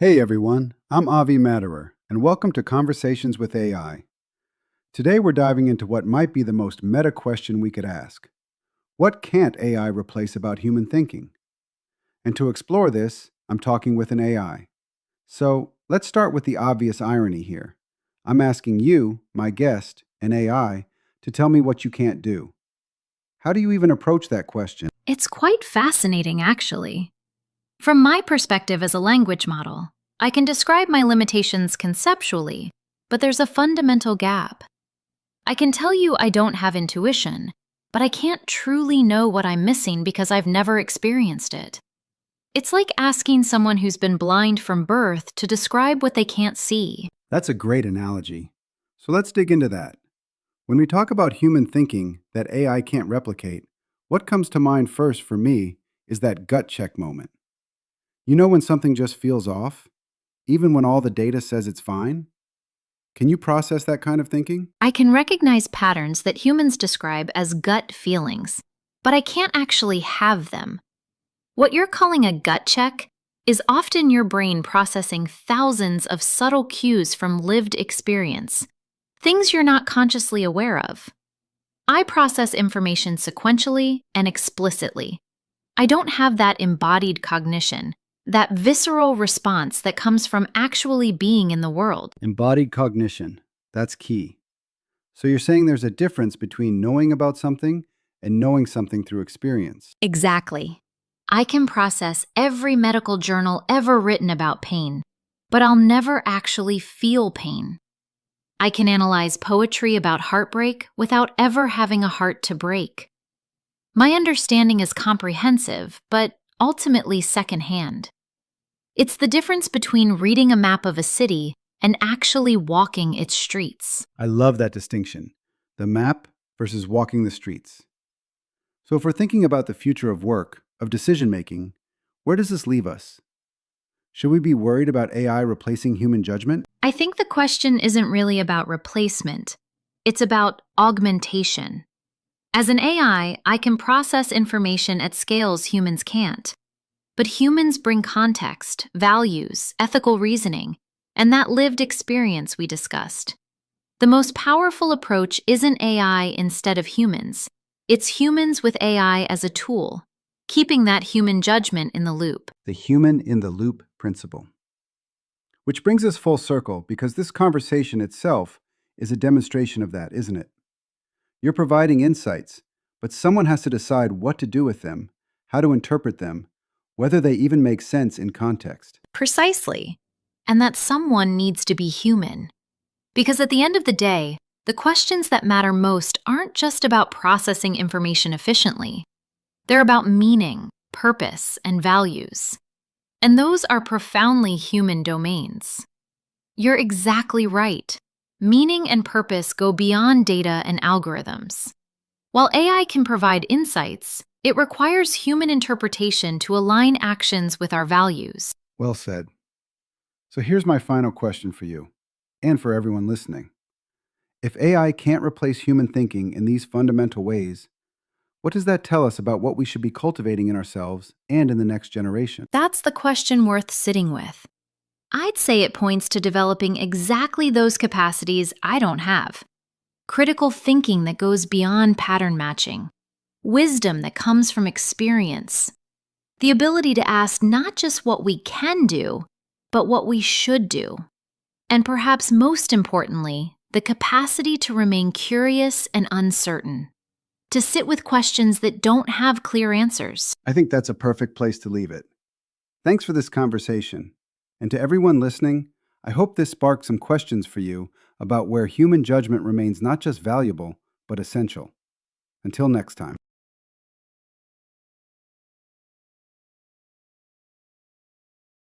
Hey everyone, I'm Avi Maderer, and welcome to Conversations with AI. Today we're diving into what might be the most meta question we could ask. What can't AI replace about human thinking? And to explore this, I'm talking with an AI. So let's start with the obvious irony here. I'm asking you, my guest, an AI, to tell me what you can't do. How do you even approach that question? It's quite fascinating, actually. From my perspective as a language model, I can describe my limitations conceptually, but there's a fundamental gap. I can tell you I don't have intuition, but I can't truly know what I'm missing because I've never experienced it. It's like asking someone who's been blind from birth to describe what they can't see. That's a great analogy. So let's dig into that. When we talk about human thinking that AI can't replicate, what comes to mind first for me is that gut check moment. You know when something just feels off, even when all the data says it's fine? Can you process that kind of thinking? I can recognize patterns that humans describe as gut feelings, but I can't actually have them. What you're calling a gut check is often your brain processing thousands of subtle cues from lived experience, things you're not consciously aware of. I process information sequentially and explicitly. I don't have that embodied cognition, that visceral response that comes from actually being in the world. Embodied cognition. That's key. So you're saying there's a difference between knowing about something and knowing something through experience. Exactly. I can process every medical journal ever written about pain, but I'll never actually feel pain. I can analyze poetry about heartbreak without ever having a heart to break. My understanding is comprehensive, but ultimately secondhand. It's the difference between reading a map of a city and actually walking its streets. I love that distinction. The map versus walking the streets. So if we're thinking about the future of work, of decision making, where does this leave us? Should we be worried about AI replacing human judgment? I think the question isn't really about replacement. It's about augmentation. As an AI, I can process information at scales humans can't. But humans bring context, values, ethical reasoning, and that lived experience we discussed. The most powerful approach isn't AI instead of humans. It's humans with AI as a tool, keeping that human judgment in the loop. The human in the loop principle. Which brings us full circle because this conversation itself is a demonstration of that, isn't it? You're providing insights, but someone has to decide what to do with them, how to interpret them, whether they even make sense in context. Precisely. And that someone needs to be human. Because at the end of the day, the questions that matter most aren't just about processing information efficiently. They're about meaning, purpose, and values. And those are profoundly human domains. You're exactly right. Meaning and purpose go beyond data and algorithms. While AI can provide insights, it requires human interpretation to align actions with our values. Well said. So here's my final question for you, and for everyone listening. If AI can't replace human thinking in these fundamental ways, what does that tell us about what we should be cultivating in ourselves and in the next generation? That's the question worth sitting with. I'd say it points to developing exactly those capacities I don't have. Critical thinking that goes beyond pattern matching. Wisdom that comes from experience. The ability to ask not just what we can do, but what we should do. And perhaps most importantly, the capacity to remain curious and uncertain. To sit with questions that don't have clear answers. I think that's a perfect place to leave it. Thanks for this conversation. And to everyone listening, I hope this sparked some questions for you about where human judgment remains not just valuable, but essential. Until next time.